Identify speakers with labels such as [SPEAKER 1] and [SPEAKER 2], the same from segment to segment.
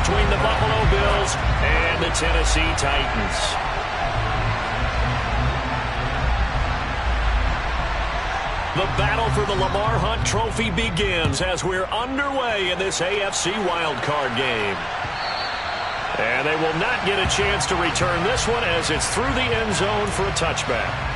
[SPEAKER 1] between the Buffalo Bills and the Tennessee Titans. The battle for the Lamar Hunt Trophy begins as we're underway in this AFC wildcard game. And they will not get a chance to return this one as it's through the end zone for a touchback.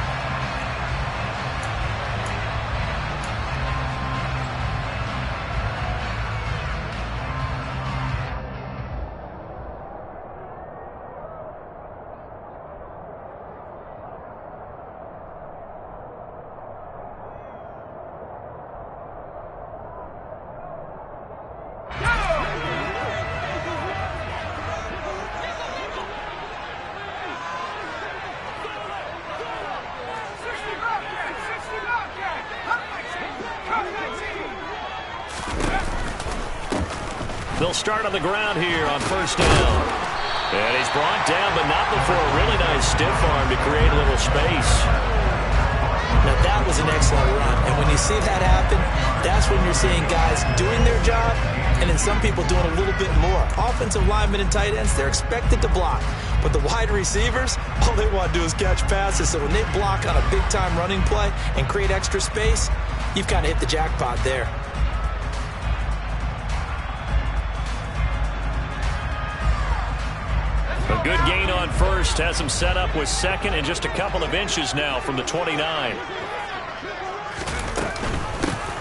[SPEAKER 1] They'll start on the ground here on first down. And he's brought down, but not before a really nice stiff arm to create a little space.
[SPEAKER 2] Now that was an excellent run. And when you see that happen, that's when you're seeing guys doing their job and then some people doing a little bit more. Offensive linemen and tight ends, they're expected to block. But the wide receivers, all they want to do is catch passes. So when they block on a big-time running play and create extra space, you've kind of hit the jackpot there.
[SPEAKER 1] A good gain on first has him set up with second and just a couple of inches now from the 29.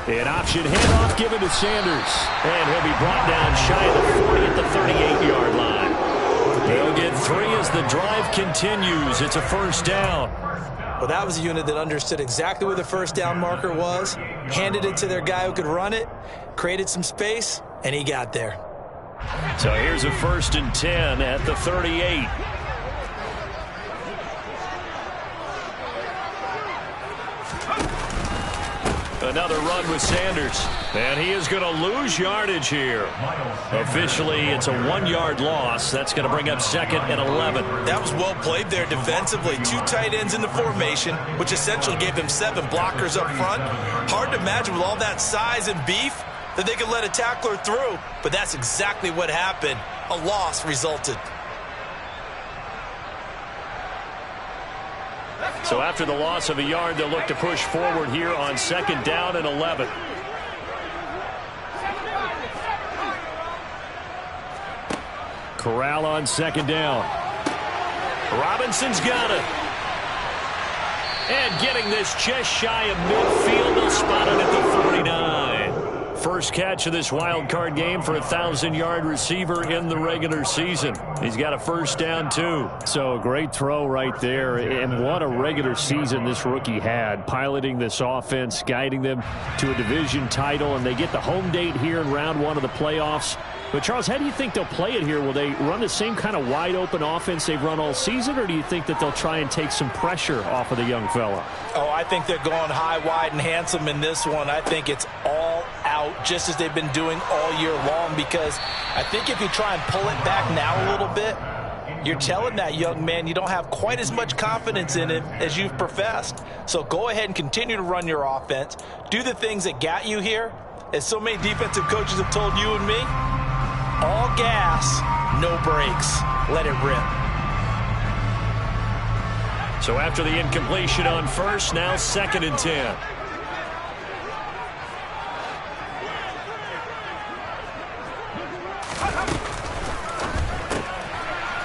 [SPEAKER 1] An option handoff given to Sanders. And he'll be brought down shy of the 40 at the 38-yard line. They'll get 3 as the drive continues. It's a first down.
[SPEAKER 2] Well, that was a unit that understood exactly where the first down marker was, handed it to their guy who could run it, created some space, and he got there.
[SPEAKER 1] So here's a 1st and 10 at the 38. Another run with Sanders. And he is going to lose yardage here. Officially, it's a 1-yard loss. That's going to bring up 2nd and 11.
[SPEAKER 2] That was well played there defensively. 2 tight ends in the formation, which essentially gave them 7 blockers up front. Hard to imagine with all that size and beef that they could let a tackler through, but that's exactly what happened. A loss resulted.
[SPEAKER 1] So after the loss of a yard, they'll look to push forward here on 2nd down and 11. Corral on 2nd down. Robinson's got it. And getting this just shy of midfield, they'll spot it at the 49. First catch of this wild card game for a 1,000-yard receiver in the regular season. He's got a first down, too.
[SPEAKER 3] So a great throw right there. And what a regular season this rookie had, piloting this offense, guiding them to a division title, and they get the home date here in round 1 of the playoffs. But, Charles, how do you think they'll play it here? Will they run the same kind of wide-open offense they've run all season, or do you think that they'll try and take some pressure off of the young fella?
[SPEAKER 2] Oh, I think they're going high, wide, and handsome in this one. I think it's all out, just as they've been doing all year long, because I think if you try and pull it back now a little bit, you're telling that young man you don't have quite as much confidence in him as you've professed. So go ahead and continue to run your offense. Do the things that got you here. As so many defensive coaches have told you and me, all gas, no brakes. Let it rip.
[SPEAKER 1] So after the incompletion on first, now 2nd and 10.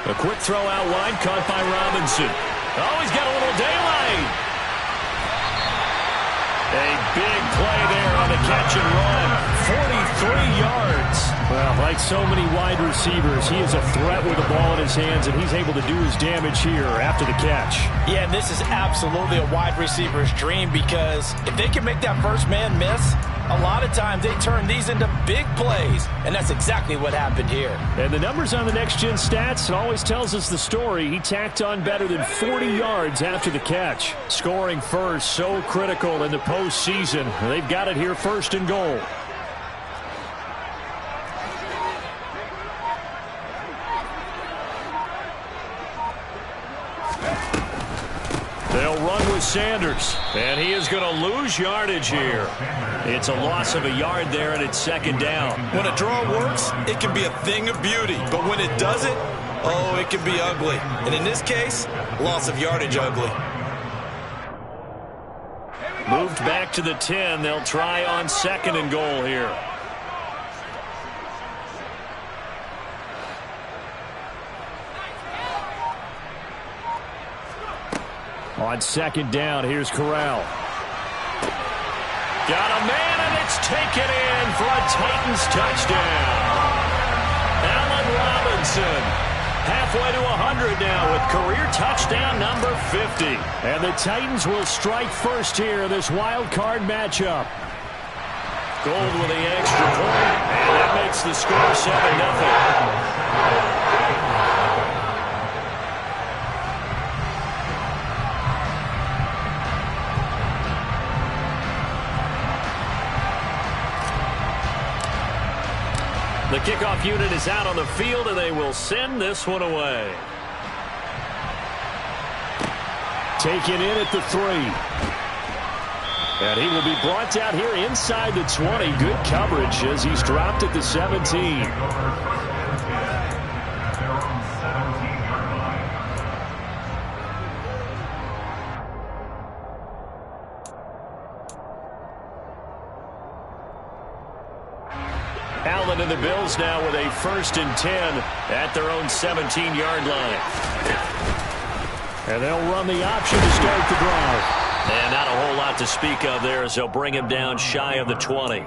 [SPEAKER 1] A quick throw out wide, caught by Robinson. Oh, he's got a little daylight. A big play there on the catch and run. 43 yards.
[SPEAKER 3] Well, like so many wide receivers, he is a threat with the ball in his hands, and he's able to do his damage here after the catch.
[SPEAKER 2] Yeah, and this is absolutely a wide receiver's dream, because if they can make that first man miss, a lot of times they turn these into big plays, and that's exactly what happened here.
[SPEAKER 3] And the numbers on the next-gen stats, it always tells us the story. He tacked on better than 40 yards after the catch. Scoring first, so critical in the postseason. They've got it here, 1st and goal. They'll run with
[SPEAKER 1] Sanders. And he is going to lose yardage here. It's a loss of a yard there, and it's second down.
[SPEAKER 2] When a draw works, it can be a thing of beauty. But when it doesn't, oh, it can be ugly. And in this case, loss of yardage ugly.
[SPEAKER 1] Moved back to the 10. They'll try on second and goal here.
[SPEAKER 3] On second down, here's Corral.
[SPEAKER 1] Got a man, and it's taken in for a Titans touchdown. Allen Robinson, halfway to 100 now with career touchdown number 50.
[SPEAKER 3] And the Titans will strike first here in this wild card matchup.
[SPEAKER 1] Gold with the extra point, and that makes the score 7-0. The kickoff unit is out on the field, and they will send this one away.
[SPEAKER 3] Taken in at the 3. And he will be brought down here inside the 20. Good coverage as he's dropped at the 17.
[SPEAKER 1] Allen and the Bills now with a 1st and 10 at their own 17-yard line.
[SPEAKER 3] And they'll run the option to start the drive.
[SPEAKER 1] And not a whole lot to speak of there as they'll bring him down shy of the 20.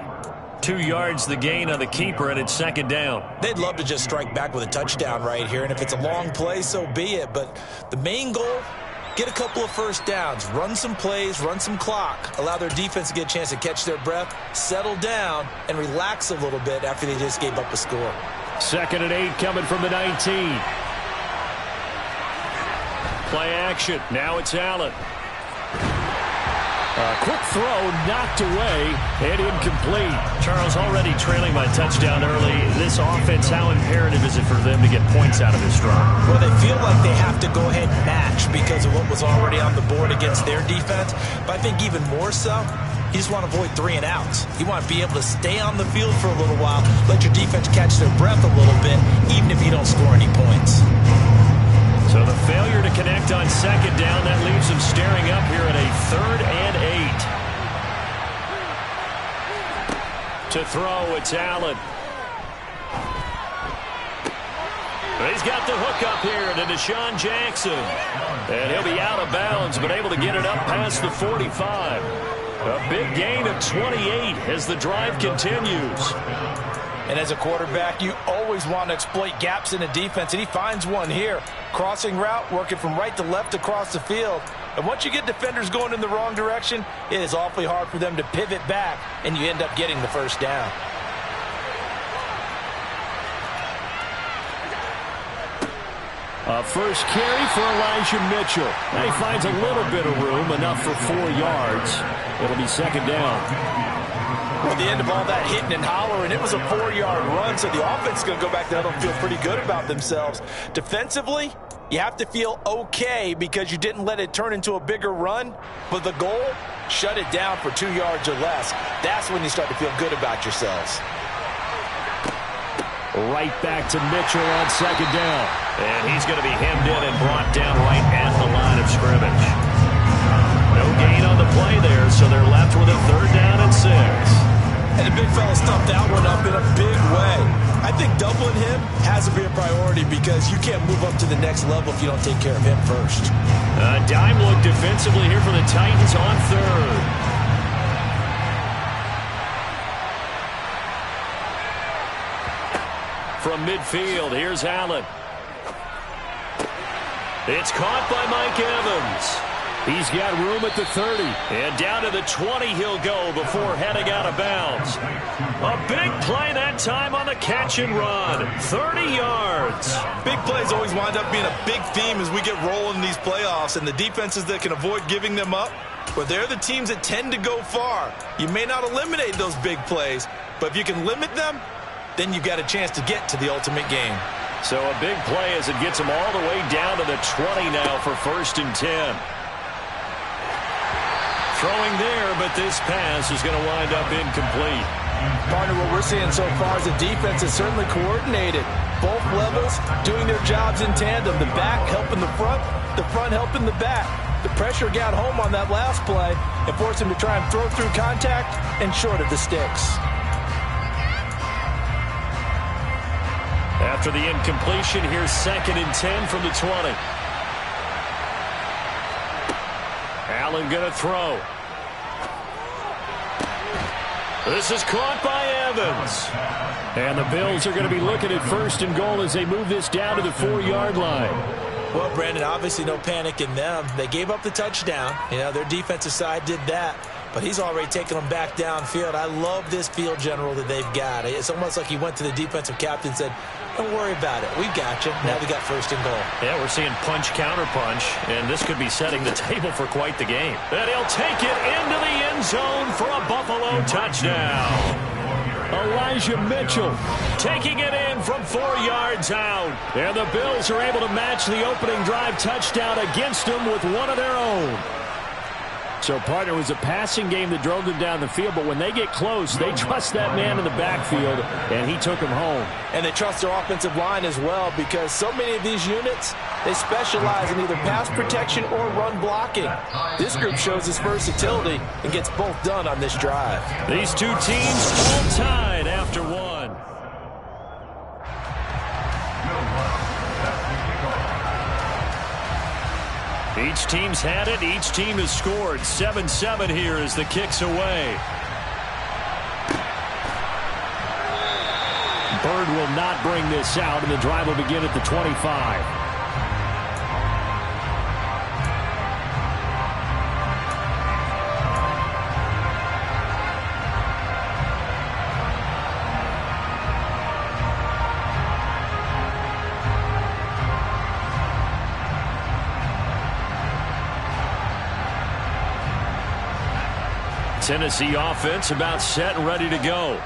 [SPEAKER 1] 2 yards the gain on the keeper, and it's second down.
[SPEAKER 2] They'd love to just strike back with a touchdown right here, and if it's a long play, so be it. But the main goal, get a couple of first downs, run some plays, run some clock, allow their defense to get a chance to catch their breath, settle down, and relax a little bit after they just gave up a score.
[SPEAKER 3] 2nd and 8 coming from the 19.
[SPEAKER 1] Play action. Now it's Allen.
[SPEAKER 3] A quick throw knocked away and incomplete.
[SPEAKER 1] Charles, already trailing by touchdown early. This offense, how imperative is it for them to get points out of this drive?
[SPEAKER 2] Well, they feel like they have to go ahead and match because of what was already on the board against their defense. But I think even more so, you just want to avoid 3 and outs. You want to be able to stay on the field for a little while, let your defense catch their breath a little bit, even if you don't score any points.
[SPEAKER 1] So the failure to connect on second down, that leaves them staring up here at a 3rd and 8. To throw, it's Allen. He's got the hook up here to Deshaun Jackson. And he'll be out of bounds, but able to get it up past the 45. A big gain of 28 as the drive continues.
[SPEAKER 2] And as a quarterback, you always want to exploit gaps in the defense, and he finds one here. Crossing route, working from right to left across the field. And once you get defenders going in the wrong direction, it is awfully hard for them to pivot back, and you end up getting the first down.
[SPEAKER 3] A first carry for Elijah Mitchell. Now he finds a little bit of room, enough for 4 yards. It'll be second down.
[SPEAKER 2] At the end of all that hitting and hollering, it was a 4-yard run, so the offense is going to go back there and feel pretty good about themselves. Defensively, you have to feel okay because you didn't let it turn into a bigger run, but the goal, shut it down for 2 yards or less. That's when you start to feel good about yourselves.
[SPEAKER 3] Right back to Mitchell on second down.
[SPEAKER 1] And he's going to be hemmed in and brought down right at the line of scrimmage. No gain on the play there, so they're left with a 3rd down and 6.
[SPEAKER 2] And the big fella stuffed that one up in a big way. I think doubling him has to be a priority because you can't move up to the next level if you don't take care of him first.
[SPEAKER 1] A dime look defensively here for the Titans on 3rd. From midfield, here's Allen. It's caught by Mike Evans.
[SPEAKER 3] He's got room at the 30.
[SPEAKER 1] And down to the 20 he'll go before heading out of bounds. A big play that time on the catch and run. 30 yards.
[SPEAKER 2] Big plays always wind up being a big theme as we get rolling in these playoffs, and the defenses that can avoid giving them up, but they're the teams that tend to go far. You may not eliminate those big plays, but if you can limit them, then you've got a chance to get to the ultimate game.
[SPEAKER 1] So a big play as it gets them all the way down to the 20 now for 1st and 10. throwing there, but this pass is going to wind up incomplete.
[SPEAKER 2] Partner, what we're seeing so far is the defense is certainly coordinated. Both levels doing their jobs in tandem. The back helping the front helping the back. The pressure got home on that last play and forced him to try and throw through contact and short of the sticks.
[SPEAKER 1] After the incompletion, here's 2nd and 10 from the 20. Allen going to throw. This is caught by Evans. And the Bills are going to be looking at 1st and goal as they move this down to the 4-yard line.
[SPEAKER 2] Well, Brandon, obviously no panic in them. They gave up the touchdown. You know, their defensive side did that. But he's already taken them back downfield. I love this field general that they've got. It's almost like he went to the defensive captain and said, don't worry about it. We've got you. Now we got 1st and goal.
[SPEAKER 1] Yeah, we're seeing punch, counter punch, and this could be setting the table for quite the game. And he'll take it into the end zone for a Buffalo touchdown. Elijah Mitchell taking it in from 4 yards out. And the Bills are able to match the opening drive touchdown against them with one of their own.
[SPEAKER 3] So, partner, it was a passing game that drove them down the field, but when they get close, they trust that man in the backfield, and he took them home.
[SPEAKER 2] And they trust their offensive line as well, because so many of these units, they specialize in either pass protection or run blocking. This group shows its versatility and gets both done on this drive.
[SPEAKER 1] These two teams all tied after one. Each team's had it. Each team has scored. 7-7 here as the kick's away.
[SPEAKER 3] Bird will not bring this out, and the drive will begin at the 25.
[SPEAKER 1] Tennessee offense about set and ready to go.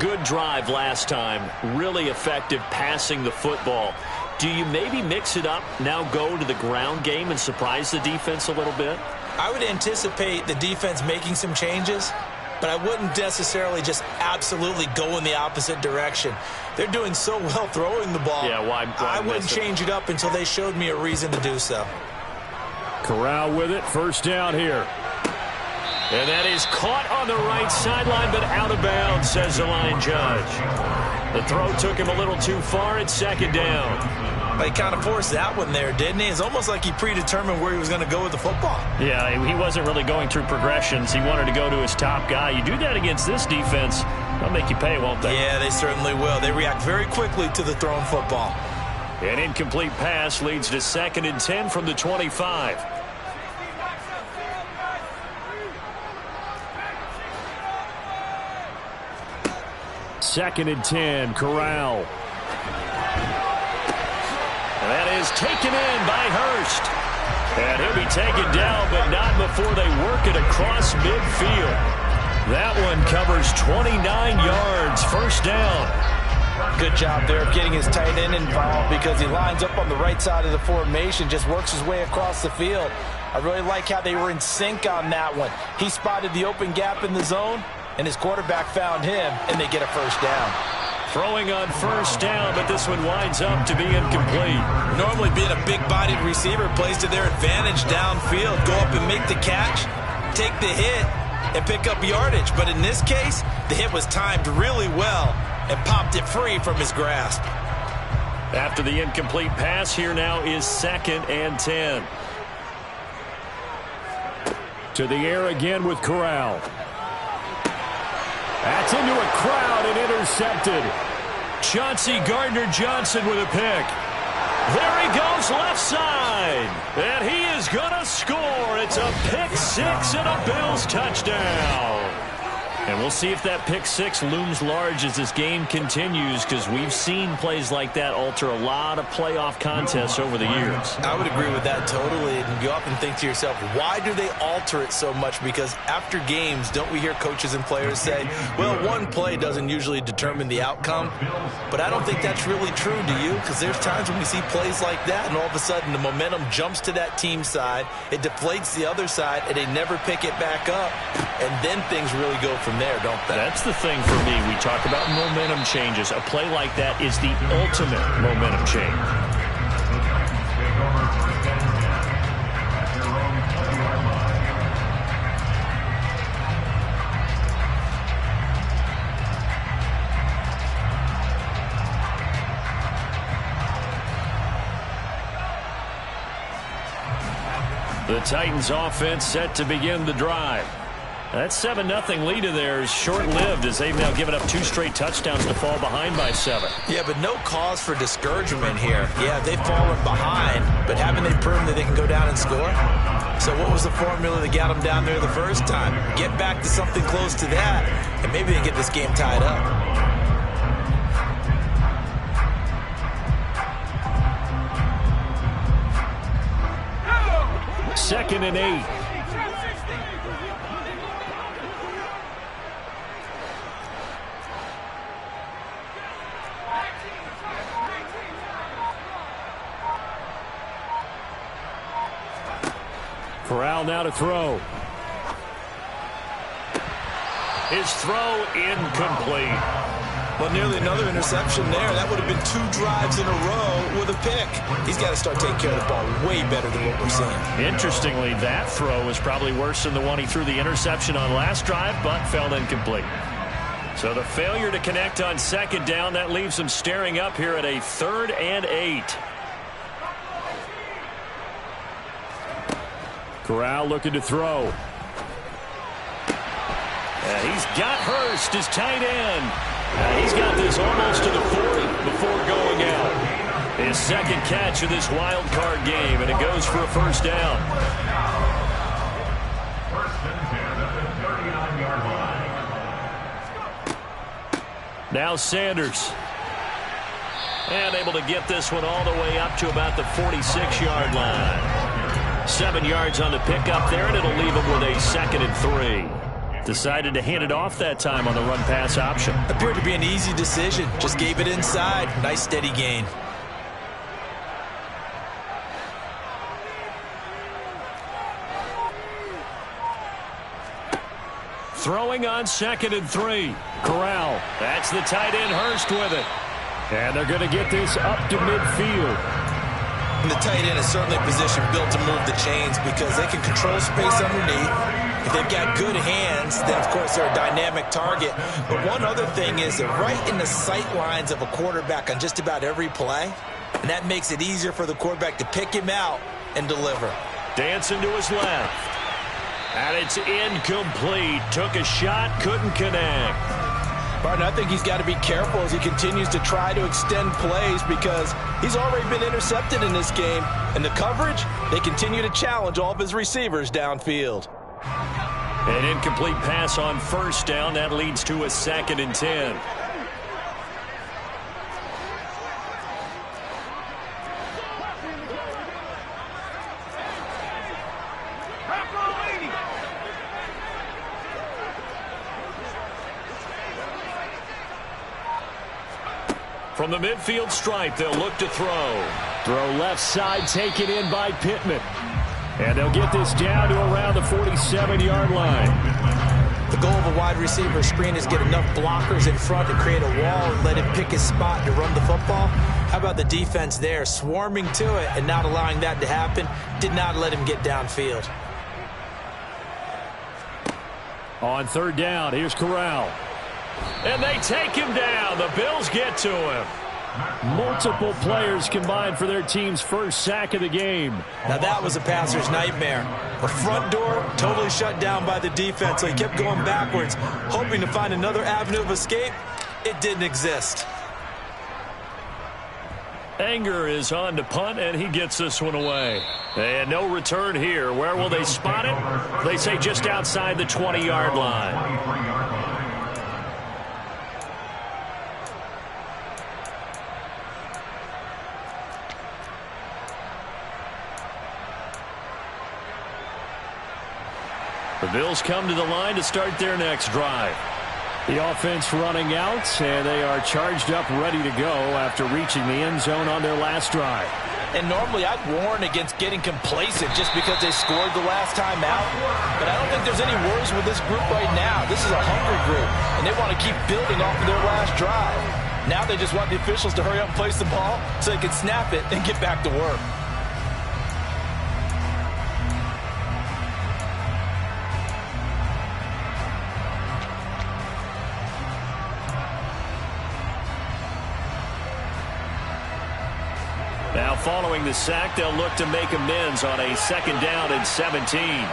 [SPEAKER 1] Good drive last time. Really effective passing the football. Do you maybe mix it up, now go to the ground game and surprise the defense a little bit?
[SPEAKER 2] I would anticipate the defense making some changes, but I wouldn't necessarily just absolutely go in the opposite direction. They're doing so well throwing the ball.
[SPEAKER 1] Yeah, why
[SPEAKER 2] I wouldn't change it up until they showed me a reason to do so.
[SPEAKER 3] Corral with it. 1st down here.
[SPEAKER 1] And that is caught on the right sideline, but out of bounds, says the line judge. The throw took him a little too far. It's 2nd down.
[SPEAKER 2] He kind of forced that one there, didn't he? It's almost like he predetermined where he was going to go with the football.
[SPEAKER 1] Yeah, he wasn't really going through progressions. He wanted to go to his top guy. You do that against this defense, they'll make you pay, won't they?
[SPEAKER 2] Yeah, they certainly will. They react very quickly to the thrown football.
[SPEAKER 1] An incomplete pass leads to 2nd and 10 from the 25.
[SPEAKER 3] 2nd and 10, Corral.
[SPEAKER 1] That is taken in by Hurst. And he'll be taken down, but not before they work it across midfield. That one covers 29 yards, 1st down.
[SPEAKER 2] Good job there of getting his tight end involved, because he lines up on the right side of the formation, just works his way across the field. I really like how they were in sync on that one. He spotted the open gap in the zone, and his quarterback found him, and they get a 1st down.
[SPEAKER 1] Throwing on 1st down, but this one winds up to be incomplete.
[SPEAKER 2] Normally being a big-bodied receiver plays to their advantage downfield. Go up and make the catch, take the hit, and pick up yardage. But in this case, the hit was timed really well and popped it free from his grasp.
[SPEAKER 1] After the incomplete pass, here now is 2nd and 10.
[SPEAKER 3] To the air again with Corral. That's into a crowd and intercepted.
[SPEAKER 1] Chauncey Gardner-Johnson with a pick. There he goes left side. And he is going to score. It's a pick 6 and a Bills touchdown.
[SPEAKER 3] And we'll see if that pick six looms large as this game continues, because we've seen plays like that alter a lot of playoff contests over the years.
[SPEAKER 2] I would agree with that totally. And you often think to yourself, why do they alter it so much? Because after games, don't we hear coaches and players say, well, one play doesn't usually determine the outcome. But I don't think that's really true, do you? Because there's times when we see plays like that, and all of a sudden the momentum jumps to that team side, it deflates the other side, and they never pick it back up. And then things really go from there, don't they?
[SPEAKER 3] That's the thing for me. We talk about momentum changes. A play like that is the ultimate momentum change. The Titans offense set to begin the drive. That 7-0 lead of theirs short-lived, as they've now given up 2 straight touchdowns to fall behind by 7.
[SPEAKER 2] Yeah, but no cause for discouragement here. Yeah, they've fallen behind, but haven't they proven that they can go down and score? So what was the formula that got them down there the first time? Get back to something close to that, and maybe they get this game tied up.
[SPEAKER 3] Second and 8. Corral now to throw. His throw incomplete.
[SPEAKER 2] Well, nearly another interception there. That would have been 2 drives in a row with a pick. He's got to start taking care of the ball way better than what we're seeing.
[SPEAKER 3] Interestingly, that throw was probably worse than the one he threw the interception on last drive, but fell incomplete. So the failure to connect on second down, that leaves him staring up here at a 3rd and 8. Corral looking to throw. He's got Hurst, his tight end. He's got this almost to the 40 before going out. His second catch of this wild card game, and it goes for a first down. Now Sanders. And able to get this one all the way up to about the 46-yard line. 7 yards on the pickup there, and it'll leave him with a 2nd and 3. Decided to hand it off that time on the run-pass option.
[SPEAKER 2] Appeared to be an easy decision. Just gave it inside. Nice steady gain.
[SPEAKER 3] Throwing on 2nd and 3. Corral. That's the tight end Hurst with it. And they're going to get this up to midfield.
[SPEAKER 2] And the tight end is certainly a position built to move the chains because they can control space underneath. If they've got good hands, then, of course, they're a dynamic target. But one other thing is they're right in the sight lines of a quarterback on just about every play. And that makes it easier for the quarterback to pick him out and deliver.
[SPEAKER 3] Dancing to his left. And it's incomplete. Took a shot, couldn't connect.
[SPEAKER 2] Martin, I think he's got to be careful as he continues to try to extend plays because he's already been intercepted in this game. And the coverage, they continue to challenge all of his receivers downfield.
[SPEAKER 3] An incomplete pass on first down. That leads to a 2nd and 10. From the midfield stripe, they'll look to throw. Throw left side, taken in by Pittman. And they'll get this down to around the 47-yard line.
[SPEAKER 2] The goal of a wide receiver screen is get enough blockers in front to create a wall and let him pick his spot to run the football. How about the defense there, swarming to it and not allowing that to happen? Did not let him get downfield.
[SPEAKER 3] On 3rd down, here's Corral. And they take him down. The Bills get to him. Multiple players combined for their team's first sack of the game.
[SPEAKER 2] Now that was a passer's nightmare. The front door totally shut down by the defense, so he kept going backwards, hoping to find another avenue of escape. It didn't exist.
[SPEAKER 3] Anger is on to punt, and he gets this one away. And no return here. Where will they spot it? They say just outside the 20-yard line.
[SPEAKER 1] The Bills come to the line to start their next drive.
[SPEAKER 3] The offense running out, and they are charged up, ready to go after reaching the end zone on their last drive.
[SPEAKER 2] And normally I'd warn against getting complacent just because they scored the last time out. But I don't think there's any worries with this group right now. This is a hungry group, and they want to keep building off of their last drive. Now they just want the officials to hurry up and place the ball so they can snap it and get back to work.
[SPEAKER 1] Now following the sack, they'll look to make amends on a 2nd down and 17.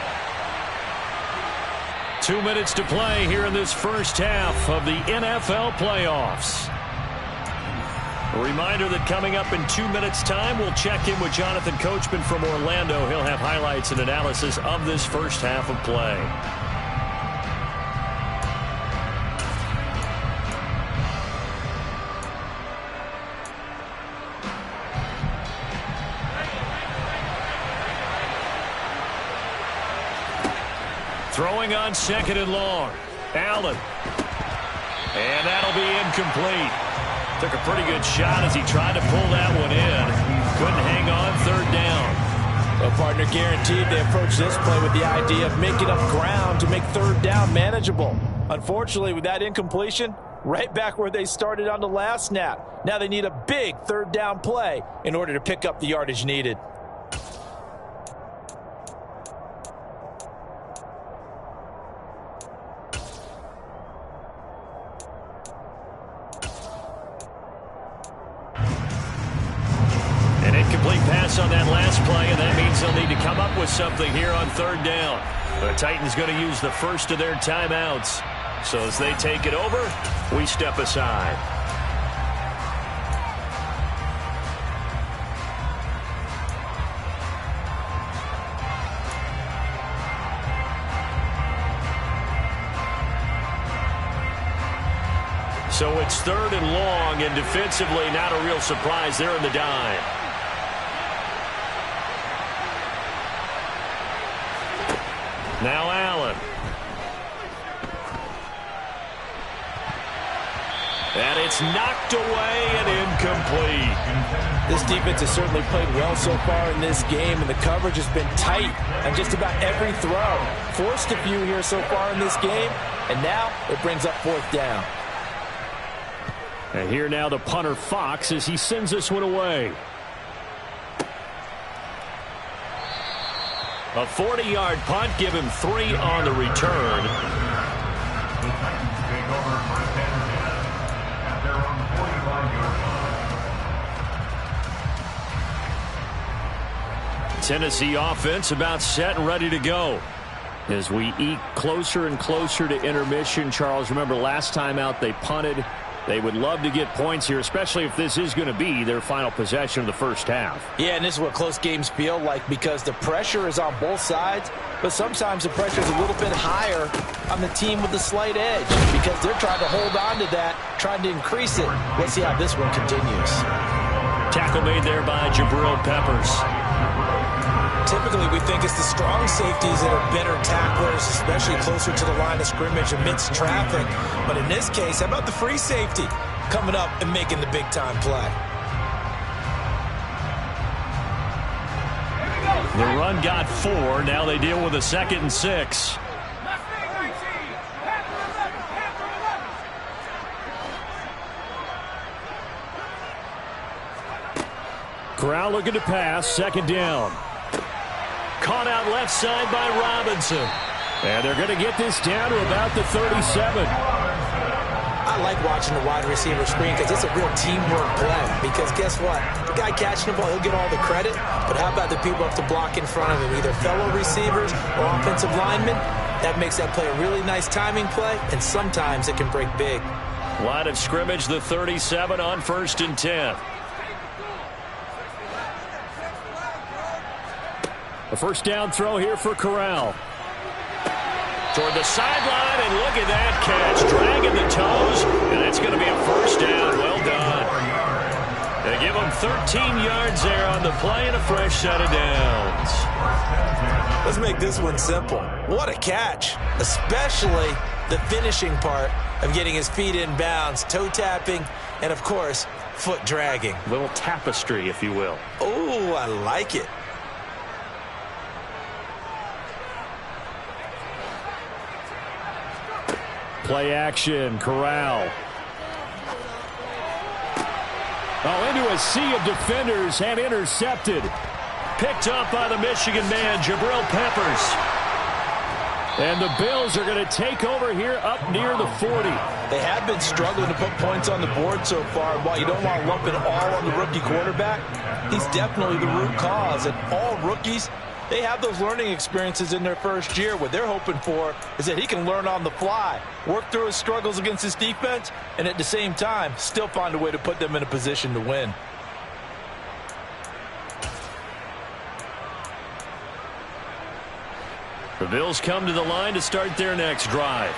[SPEAKER 1] 2 minutes to play here in this first half of the NFL playoffs. A reminder that coming up in 2 minutes' time, we'll check in with Jonathan Coachman from Orlando. He'll have highlights and analysis of this first half of play. Throwing on 2nd and long. Allen. And that'll be incomplete. Took a pretty good shot as he tried to pull that one in. Couldn't hang on 3rd down.
[SPEAKER 2] Well, partner, guaranteed they approach this play with the idea of making up ground to make 3rd down manageable. Unfortunately, with that incompletion, right back where they started on the last snap. Now they need a big 3rd down play in order to pick up the yardage needed.
[SPEAKER 1] On that last play, and that means they'll need to come up with something here on 3rd down. The Titans going to use the first of their timeouts. So as they take it over, we step aside. So it's 3rd and long, and defensively not a real surprise there in the dime. Now Allen. And it's knocked away and incomplete.
[SPEAKER 2] This defense has certainly played well so far in this game, and the coverage has been tight on just about every throw. Forced a few here so far in this game, and now it brings up 4th down.
[SPEAKER 3] And here now the punter Fox as he sends this one away.
[SPEAKER 1] A 40-yard punt, give him 3 on the return. Tennessee offense about set and ready to go. As we eke closer and closer to intermission, Charles, remember last time out they punted. They would love to get points here, especially if this is going to be their final possession of the first half.
[SPEAKER 2] Yeah, and this is what close games feel like because the pressure is on both sides, but sometimes the pressure is a little bit higher on the team with the slight edge because they're trying to hold on to that, trying to increase it. Let's see how this one continues.
[SPEAKER 1] Tackle made there by Jabril Peppers.
[SPEAKER 2] Typically, we think it's the strong safeties that are better tacklers, especially closer to the line of scrimmage amidst traffic. But in this case, how about the free safety coming up and making the big-time play?
[SPEAKER 1] The run got 4. Now they deal with a 2nd and 6.
[SPEAKER 3] Corral looking to pass. 2nd down.
[SPEAKER 1] Caught out left side by Robinson.
[SPEAKER 3] And they're going to get this down to about the 37.
[SPEAKER 2] I like watching the wide receiver screen because it's a real teamwork play. Because guess what? The guy catching the ball, he'll get all the credit. But how about the people up to block in front of him, either fellow receivers or offensive linemen? That makes that play a really nice timing play, and sometimes it can break big.
[SPEAKER 1] Line of scrimmage, the 37 on 1st and 10.
[SPEAKER 3] A 1st down throw here for Corral.
[SPEAKER 1] Toward the sideline, and look at that catch. Dragging the toes, and it's going to be a 1st down. Well done. They give him 13 yards there on the play and a fresh set of downs.
[SPEAKER 2] Let's make this one simple. What a catch, especially the finishing part of getting his feet in bounds, toe tapping, and of course, foot dragging.
[SPEAKER 3] A little tapestry, if you will.
[SPEAKER 2] Oh, I like it.
[SPEAKER 3] Play action, Corral. Oh, into a sea of defenders and intercepted. Picked up by the Michigan man, Jabril Peppers. And the Bills are going to take over here up near the 40.
[SPEAKER 2] They have been struggling to put points on the board so far. While you don't want to lump it all on the rookie quarterback, he's definitely the root cause. And all rookies, they have those learning experiences in their first year. What they're hoping for is that he can learn on the fly, work through his struggles against his defense, and at the same time, still find a way to put them in a position to win.
[SPEAKER 3] The Bills come to the line to start their next drive.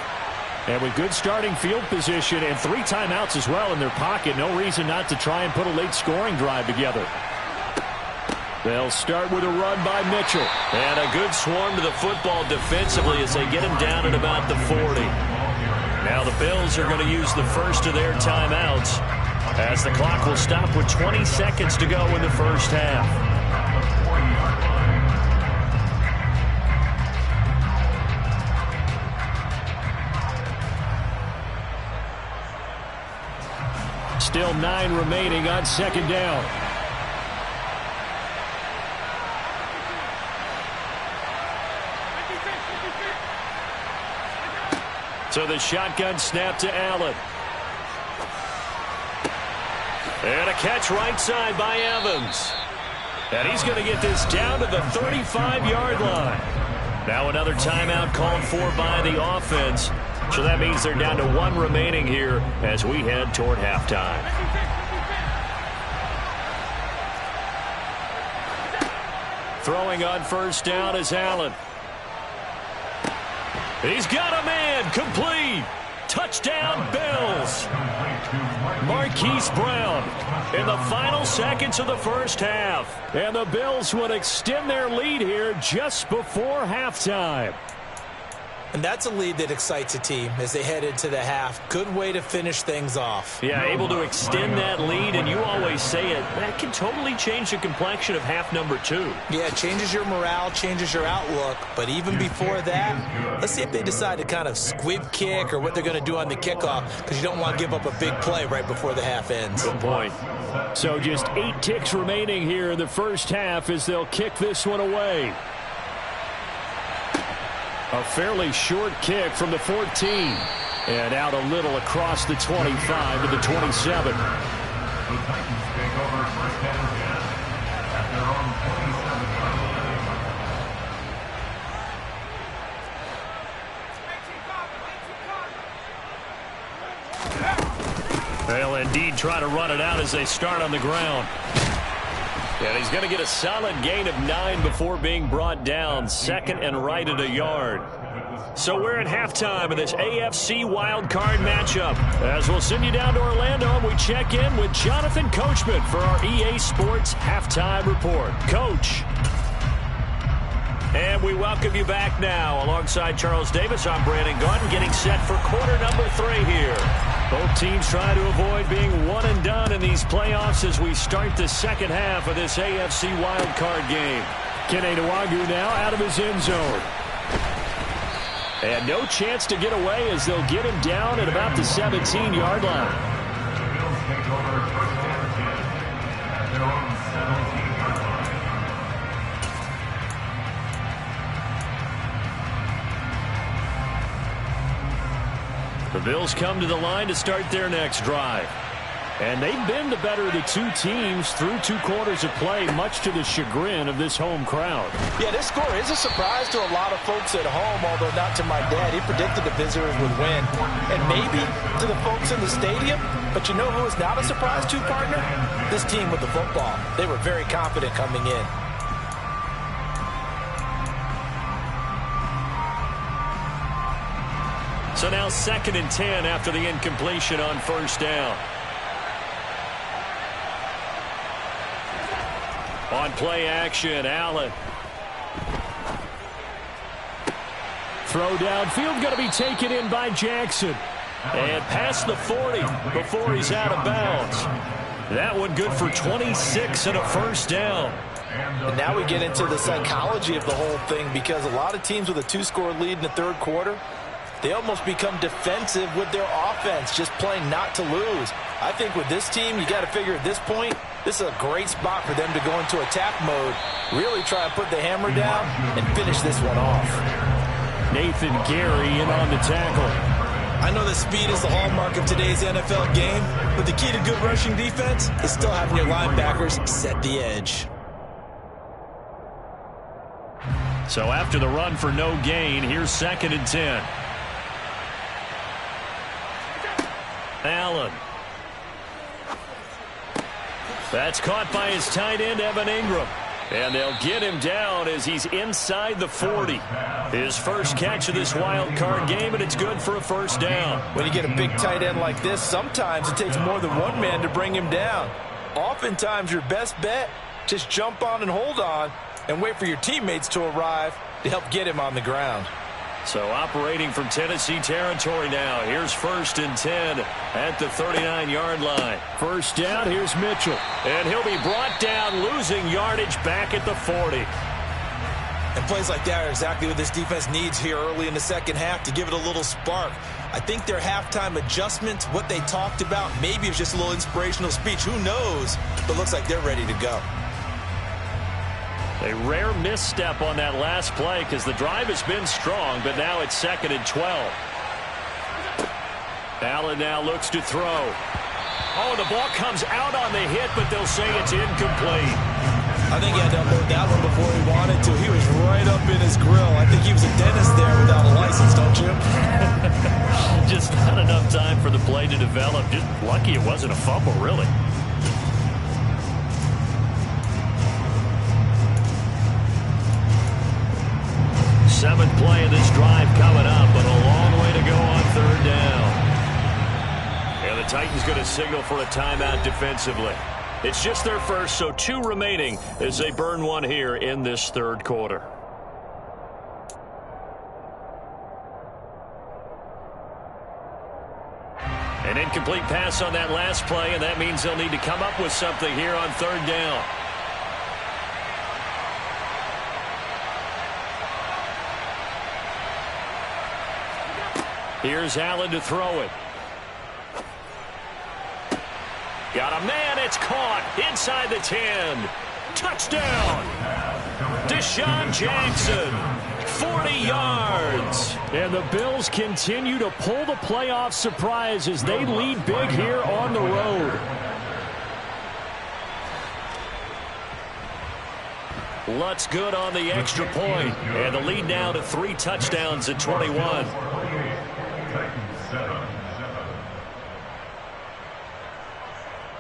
[SPEAKER 3] And with good starting field position and 3 timeouts as well in their pocket, no reason not to try and put a late scoring drive together. They'll start with a run by Mitchell.
[SPEAKER 1] And a good swarm to the football defensively as they get him down at about the 40. Now the Bills are going to use the first of their timeouts as the clock will stop with 20 seconds to go in the first half.
[SPEAKER 3] Still 9 remaining on second down. So the shotgun snap to Allen. And a catch right side by Evans. And he's going to get this down to the 35-yard line. Now another timeout called for by the offense. So that means they're down to 1 remaining here as we head toward halftime. Throwing on first down is Allen. He's got a man, complete. Touchdown, Bills. Marquise Brown in the final seconds of the first half. And the Bills would extend their lead here just before halftime.
[SPEAKER 2] And that's a lead that excites a team as they head into the half. Good way to finish things off.
[SPEAKER 1] Yeah, able to extend that lead, and you always say it, that can totally change the complexion of half number 2.
[SPEAKER 2] Yeah, it changes your morale, changes your outlook. But even before that, let's see if they decide to kind of squib kick or what they're going to do on the kickoff, because you don't want to give up a big play right before the half ends.
[SPEAKER 1] Good point.
[SPEAKER 3] So just 8 ticks remaining here in the first half as they'll kick this one away. A fairly short kick from the 14. And out a little across the 25 to the 27. They'll indeed try to run it out as they start on the ground. And he's going to get a solid gain of 9 before being brought down. Second and right at a yard. So we're at halftime of this AFC wildcard matchup. As we'll send you down to Orlando, and we check in with Jonathan Coachman for our EA Sports Halftime Report. Coach. And we welcome you back now. Alongside Charles Davis, I'm Brandon Gaudin, getting set for quarter number 3 here. Both teams trying to avoid being one and done in these playoffs as we start the second half of this AFC wildcard game. Kene Nwangwu now out of his end zone. And no chance to get away as they'll get him down at about the 17-yard line. The Bills come to the line to start their next drive. And they've been the better of the 2 teams through 2 quarters of play, much to the chagrin of this home crowd.
[SPEAKER 2] Yeah, this score is a surprise to a lot of folks at home, although not to my dad. He predicted the visitors would win. And maybe to the folks in the stadium. But you know who is not a surprise to, partner? This team with the football. They were very confident coming in.
[SPEAKER 1] So now 2nd and 10 after the incompletion on first down. On play action, Allen.
[SPEAKER 3] throw downfield going to be taken in by Jackson.
[SPEAKER 1] And past the 40 before he's out of bounds. That one good for 26 and a first down.
[SPEAKER 2] And now we get into the psychology of the whole thing, because a lot of teams with a 2-score lead in the third quarter, they almost become defensive with their offense, just playing not to lose. I think with this team, you got to figure at this point, this is a great spot for them to go into attack mode, really try and put the hammer down and finish this one off.
[SPEAKER 3] Nathan Gary in on the tackle.
[SPEAKER 4] I know that speed is the hallmark of today's NFL game, but the key to good rushing defense is still having your linebackers set the edge.
[SPEAKER 1] So after the run for no gain, here's 2nd and 10. Allen. That's caught by his tight end, Evan Ingram. And they'll get him down as he's inside the 40. His first catch of this wild card game, and it's good for a first down.
[SPEAKER 2] When you get a big tight end like this, sometimes it takes more than one man to bring him down. Oftentimes, your best bet, just jump on and hold on and wait for your teammates to arrive to help get him on the ground.
[SPEAKER 1] So operating from Tennessee territory now. Here's 1st and 10 at the 39-yard line.
[SPEAKER 3] First down, here's Mitchell.
[SPEAKER 1] And he'll be brought down, losing yardage back at the 40.
[SPEAKER 4] And plays like that are exactly what this defense needs here early in the second half to give it a little spark. I think their halftime adjustment, what they talked about, maybe it was just a little inspirational speech. Who knows? But looks like they're ready to go.
[SPEAKER 1] A rare misstep on that last play because the drive has been strong, but now it's 2nd and 12. Allen now looks to throw. Oh, the ball comes out on the hit, but they'll say it's incomplete.
[SPEAKER 4] I think he had to unload that one before he wanted to. He was right up in his grill. I think he was a dentist there without a license, don't you?
[SPEAKER 1] Just not enough time for the play to develop. Just lucky it wasn't a fumble, really. Seventh play of this drive coming up, but a long way to go on 3rd down. And the Titans going to signal for a timeout defensively. It's just their first, so 2 remaining as they burn one here in this 3rd quarter. An incomplete pass on that last play, and that means they'll need to come up with something here on 3rd down. Here's Allen to throw it. Got a man, it's caught inside the 10. Touchdown! Deshaun Jackson, 40 yards.
[SPEAKER 3] And the Bills continue to pull the playoff surprise as they lead big here on the road.
[SPEAKER 1] Lutz good on the extra point. And the lead now to 3 touchdowns at 21.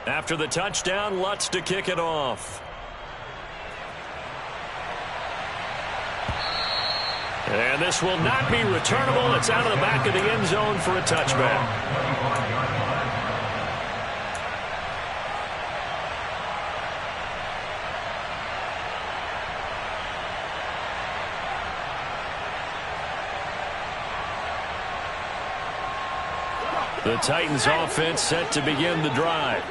[SPEAKER 1] After the touchdown, Lutz to kick it off. And this will not be returnable. It's out of the back of the end zone for a touchback. The Titans offense set to begin the drive.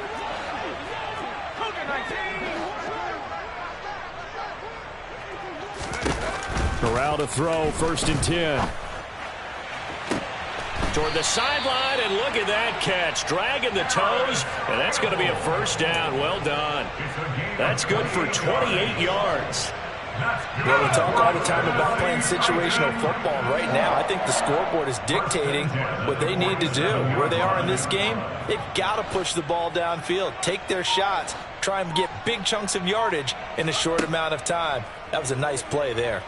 [SPEAKER 3] Corral to throw, 1st and 10.
[SPEAKER 1] Toward the sideline, and look at that catch. Dragging the toes, and that's going to be a first down. Well done. That's good for 28 yards.
[SPEAKER 2] Well, we talk all the time about playing situational football. Right now, I think the scoreboard is dictating what they need to do. Where they are in this game, they've got to push the ball downfield, take their shots, try and get big chunks of yardage in a short amount of time. That was a nice play there.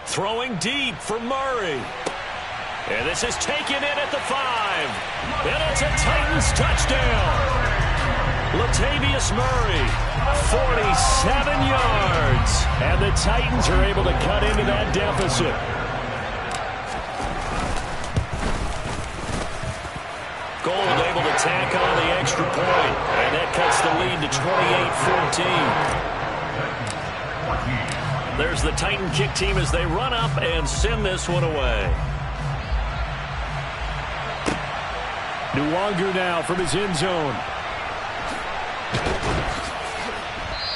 [SPEAKER 1] Throwing deep for Murray. And this is taken in at the 5. And it's a Titans touchdown. Latavius Murray, 47 yards.
[SPEAKER 3] And the Titans are able to cut into that deficit.
[SPEAKER 1] Gold able to tack on the extra point. And that cuts the lead to 28-14. There's the Titan kick team as they run up and send this one away.
[SPEAKER 3] Nwanger now from his end zone.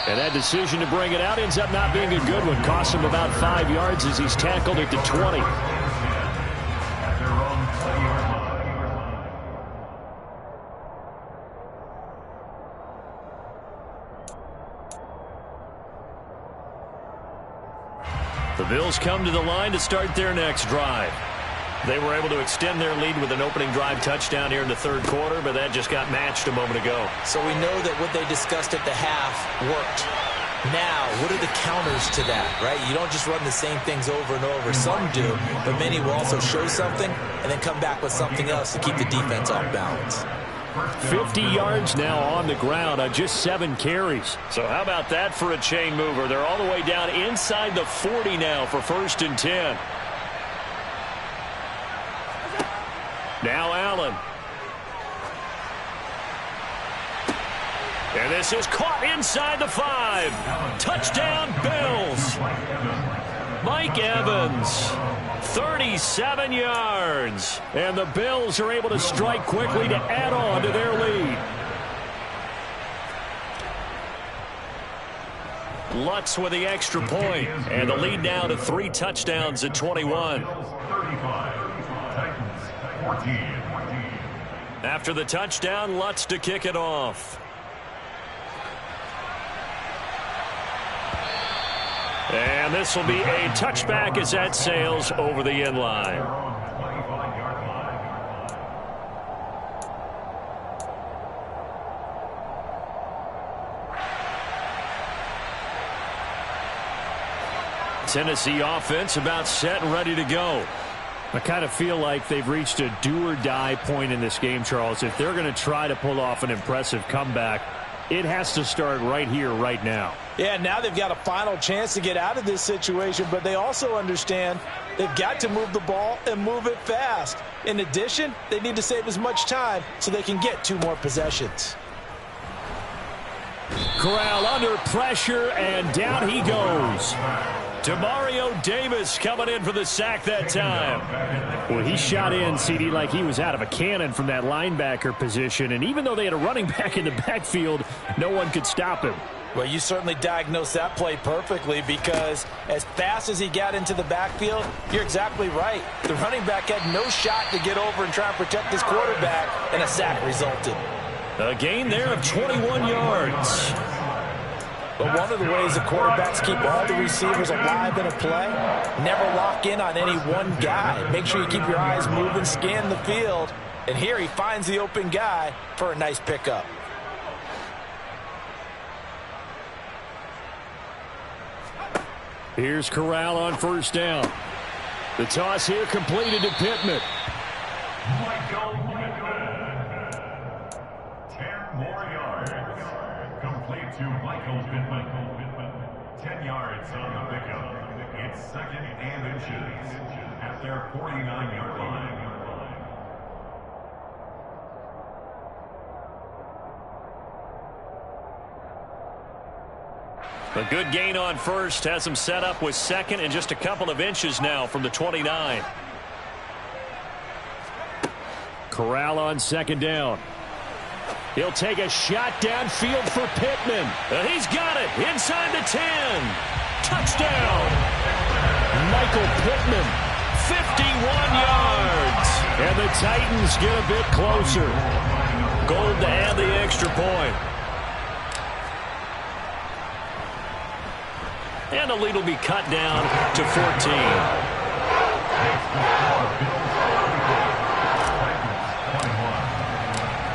[SPEAKER 3] And that decision to bring it out ends up not being a good one. Cost him about 5 yards as he's tackled at the 20. The Bills come to the line to start their next drive. They were able to extend their lead with an opening drive touchdown here in the third quarter, but that just got matched a moment ago.
[SPEAKER 2] So we know that what they discussed at the half worked. Now, what are the counters to that, right? You don't just run the same things over and over. Some do, but many will also show something and then come back with something else to keep the defense off balance.
[SPEAKER 3] 50 yards now on the ground on just 7 carries.
[SPEAKER 1] So how about that for a chain mover? They're all the way down inside the 40 now for 1st and 10. Now Allen. And this is caught inside the 5. Touchdown, Bills. Mike Evans, 37 yards. And the Bills are able to strike quickly to add on to their lead. Lutz with the extra point. And the lead now to 3 touchdowns at 21. After the touchdown, Lutz to kick it off. And this will be a touchback as that sails over the end line. Tennessee offense about set and ready to go.
[SPEAKER 3] I kind of feel like they've reached a do-or-die point in this game, Charles. If they're going to try to pull off an impressive comeback, it has to start right here, right now.
[SPEAKER 2] Yeah, now they've got a final chance to get out of this situation, but they also understand they've got to move the ball and move it fast. In addition, they need to save as much time so they can get 2 more possessions.
[SPEAKER 3] Corral under pressure, and down he goes.
[SPEAKER 1] Demario Davis coming in for the sack that time.
[SPEAKER 3] Well, he shot in, CD, like he was out of a cannon from that linebacker position. And even though they had a running back in the backfield, no one could stop him.
[SPEAKER 2] Well, you certainly diagnosed that play perfectly, because as fast as he got into the backfield, you're exactly right. The running back had no shot to get over and try and protect his quarterback, and a sack resulted.
[SPEAKER 1] A gain there of 21 yards.
[SPEAKER 2] But one of the ways the quarterbacks keep all the receivers alive in a play, never lock in on any one guy. Make sure you keep your eyes moving, scan the field. And here he finds the open guy for a nice pickup.
[SPEAKER 3] Here's Corral on 1st down. The toss here completed to Pittman.
[SPEAKER 5] 10 more yards. Complete to Michael Pittman. 10 yards on the pickup. It's 2nd and inches at their 49-yard line.
[SPEAKER 1] A good gain on 1st has him set up with 2nd and just a couple of inches now from the 29.
[SPEAKER 3] Corral on 2nd down. He'll take a shot downfield for Pittman.
[SPEAKER 1] He's got it inside the 10. Touchdown.
[SPEAKER 3] Michael Pittman.
[SPEAKER 1] 51 yards.
[SPEAKER 3] And the Titans get a bit closer.
[SPEAKER 1] Gold to add the extra point. And the lead will be cut down to 14.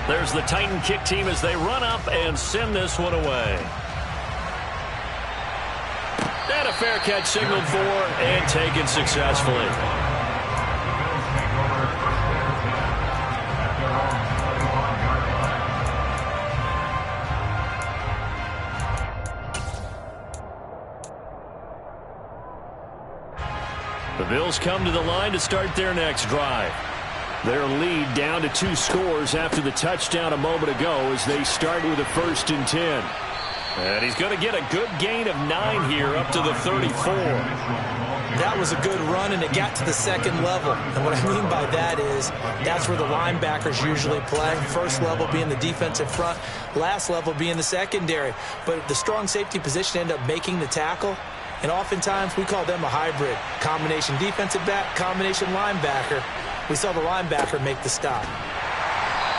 [SPEAKER 1] There's the Titan kick team as they run up and send this one away. And a fair catch signaled for and taken successfully. The Bills come to the line to start their next drive. Their lead down to 2 scores after the touchdown a moment ago as they start with a 1st and 10. And he's going to get a good gain of 9 here up to the 34.
[SPEAKER 2] That was a good run, and it got to the second level. And what I mean by that is that's where the linebackers usually play. First level being the defensive front, last level being the secondary. But the strong safety position ended up making the tackle, and oftentimes we call them a hybrid. Combination defensive back, combination linebacker. We saw the linebacker make the stop.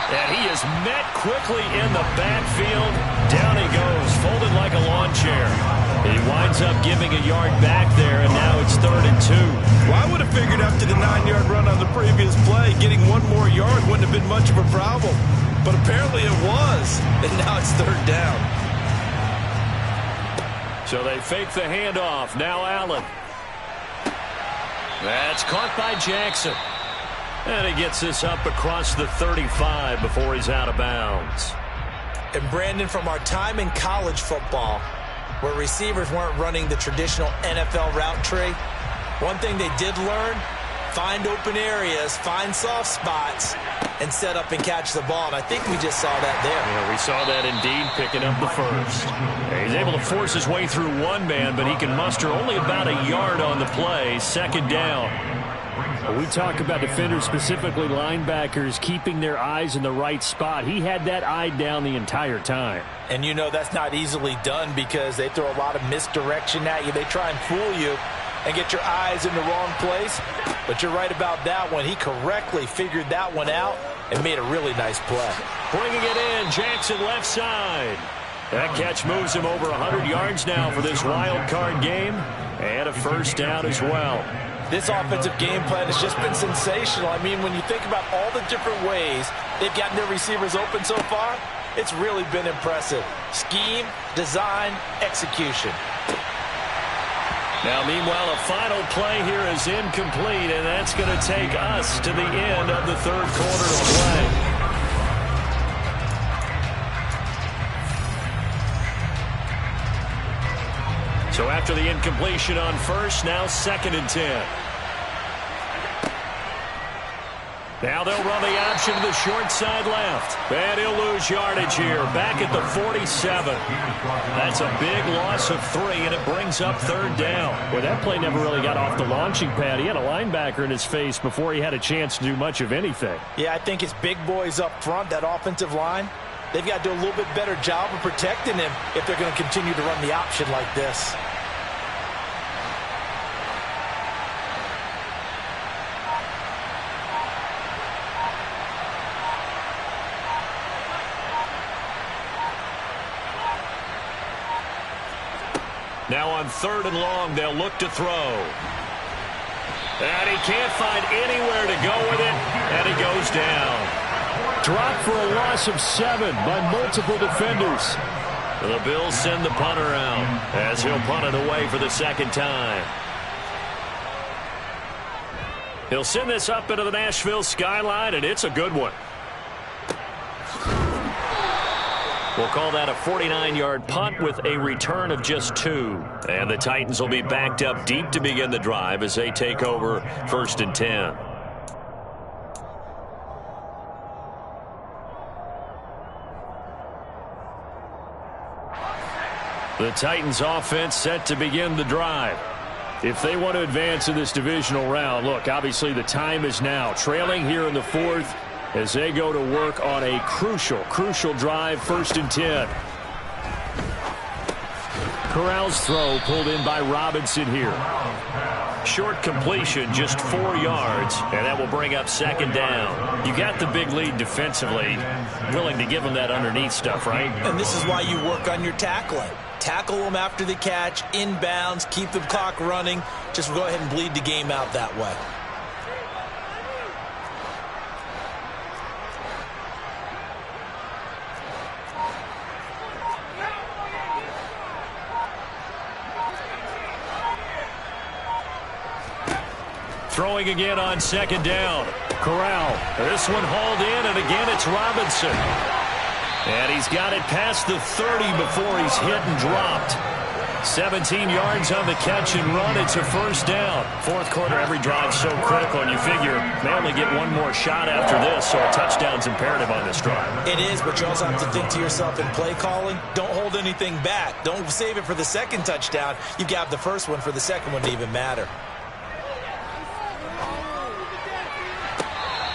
[SPEAKER 3] And he is met quickly in the backfield. Down he goes, folded like a lawn chair. He winds up giving a yard back there, and now it's 3rd and 2.
[SPEAKER 4] Well, I would have figured after the 9-yard run on the previous play, getting one more yard wouldn't have been much of a problem. But apparently it was, and now it's 3rd down.
[SPEAKER 3] So they fake the handoff. Now Allen. That's caught by Jackson. And he gets this up across the 35 before he's out of bounds.
[SPEAKER 2] And Brandon, from our time in college football, where receivers weren't running the traditional NFL route tree, one thing they did learn, find open areas, find soft spots, and set up and catch the ball. And I think we just saw that there.
[SPEAKER 3] Yeah, we saw that indeed, picking up the first. He's able to force his way through one man, but he can muster only about a yard on the play. 2nd down. We talk about defenders, specifically linebackers, keeping their eyes in the right spot. He had that eye down the entire time.
[SPEAKER 2] And you know that's not easily done because they throw a lot of misdirection at you. They try and fool you and get your eyes in the wrong place. But you're right about that one. He correctly figured that one out and made a really nice play.
[SPEAKER 3] Bringing it in, Jackson left side. That catch moves him over 100 yards now for this wild card game. And a 1st down as well.
[SPEAKER 2] This offensive game plan has just been sensational. I mean, when you think about all the different ways they've gotten their receivers open so far, it's really been impressive. Scheme, design, execution.
[SPEAKER 3] Now, meanwhile, a final play here is incomplete, and that's going to take us to the end of the 3rd quarter of play. So after the incompletion on first, now 2nd and 10. Now they'll run the option to the short side left. And he'll lose yardage here. Back at the 47. That's a big loss of 3, and it brings up 3rd down. Well, that play never really got off the launching pad. He had a linebacker in his face before he had a chance to do much of anything.
[SPEAKER 2] Yeah, I think it's big boys up front, that offensive line. They've got to do a little bit better job of protecting him if they're going to continue to run the option like this.
[SPEAKER 3] Now on 3rd and long, they'll look to throw. And he can't find anywhere to go with it, and he goes down. Dropped for a loss of 7 by multiple defenders. The Bills send the punter out as he'll punt it away for the 2nd time. He'll send this up into the Nashville skyline, and it's a good one. We'll call that a 49-yard punt with a return of just 2. And the Titans will be backed up deep to begin the drive as they take over 1st and 10. The Titans offense set to begin the drive. If they want to advance in this divisional round, look, obviously the time is now. Trailing here in the 4th. As they go to work on a crucial drive, 1st and 10. Corral's throw pulled in by Robinson here. Short completion, just 4 yards, and that will bring up 2nd down. You got the big lead defensively, willing to give them that underneath stuff, right?
[SPEAKER 2] And this is why you work on your tackling. Tackle them after the catch, inbounds, keep the clock running. Just go ahead and bleed the game out that way.
[SPEAKER 3] Throwing again on 2nd down. Corral. This one hauled in, and again it's Robinson. And he's got it past the 30 before he's hit and dropped. 17 yards on the catch and run. It's a 1st down. 4th quarter, every drive so critical, and you figure they only get one more shot after this, so a touchdown's imperative on this drive.
[SPEAKER 2] It is, but you also have to think to yourself in play calling, don't hold anything back. Don't save it for the 2nd touchdown. You've got the first one for the 2nd one to even matter.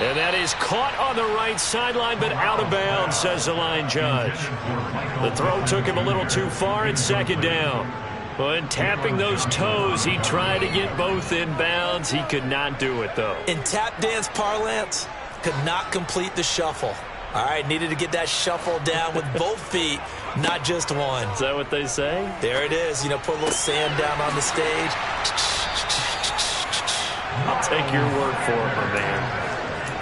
[SPEAKER 1] And that is caught on the right sideline, but out of bounds, says the line judge. The throw took him a little too far at second down. When tapping those toes, he tried to get both in bounds. He could not do it, though.
[SPEAKER 2] In tap dance parlance, could not complete the shuffle. All right, needed to get that shuffle down with both feet, not just one.
[SPEAKER 3] Is that what they say?
[SPEAKER 2] There it is. You know, put a little sand down on the stage.
[SPEAKER 3] I'll take your word for it, my man.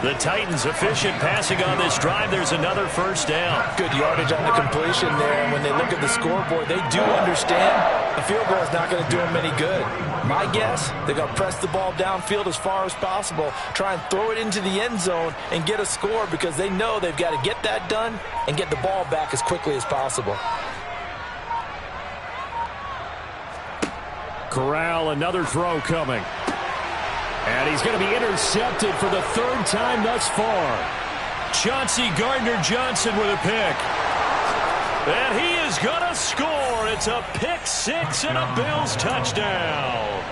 [SPEAKER 1] The Titans efficient passing on this drive. There's another first down.
[SPEAKER 2] Good yardage on the completion there. And when they look at the scoreboard, they do understand a field goal is not going to do them any good. My guess, they're going to press the ball downfield as far as possible, try and throw it into the end zone and get a score because they know they've got to get that done and get the ball back as quickly as possible.
[SPEAKER 3] Corral, another throw coming. And he's going to be intercepted for the third time thus far.
[SPEAKER 1] Chauncey Gardner-Johnson with a pick. And he is going to score. It's a pick six and a Bills touchdown.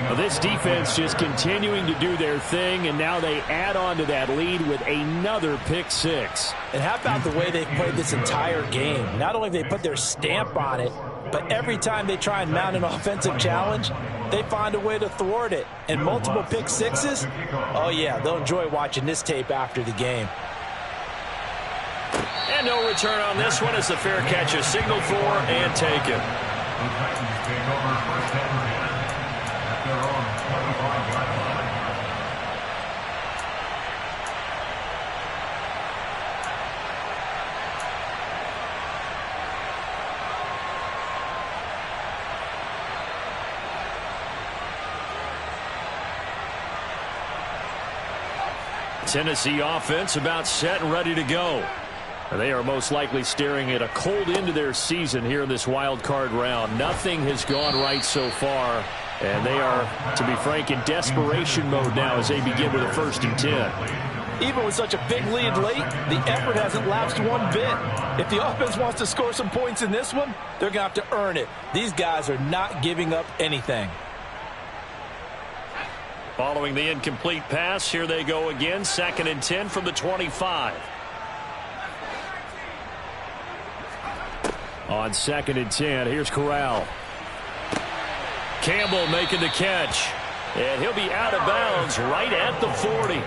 [SPEAKER 3] Well, this defense just continuing to do their thing, and now they add on to that lead with another pick six.
[SPEAKER 2] And how about the way they've played this entire game? Not only have they put their stamp on it, but every time they try and mount an offensive challenge, they find a way to thwart it. And multiple pick sixes, oh yeah, they'll enjoy watching this tape after the game.
[SPEAKER 1] And no return on this one as the fair catch is signaled for and taken.
[SPEAKER 5] The Titans take over first and 10 at their own 25-yard line.
[SPEAKER 1] Tennessee offense about set and ready to go.
[SPEAKER 3] And they are most likely staring at a cold end to their season here in this wild card round. Nothing has gone right so far, and they are, to be frank, in desperation mode now as they begin with a 1st and 10.
[SPEAKER 2] Even with such a big lead late, the effort hasn't lapsed one bit. If the offense wants to score some points in this one, they're going to have to earn it. These guys are not giving up anything.
[SPEAKER 1] Following the incomplete pass, here they go again. 2nd and 10 from the 25.
[SPEAKER 3] On 2nd and 10, here's Corral.
[SPEAKER 1] Campbell making the catch. And he'll be out of bounds right at the 40.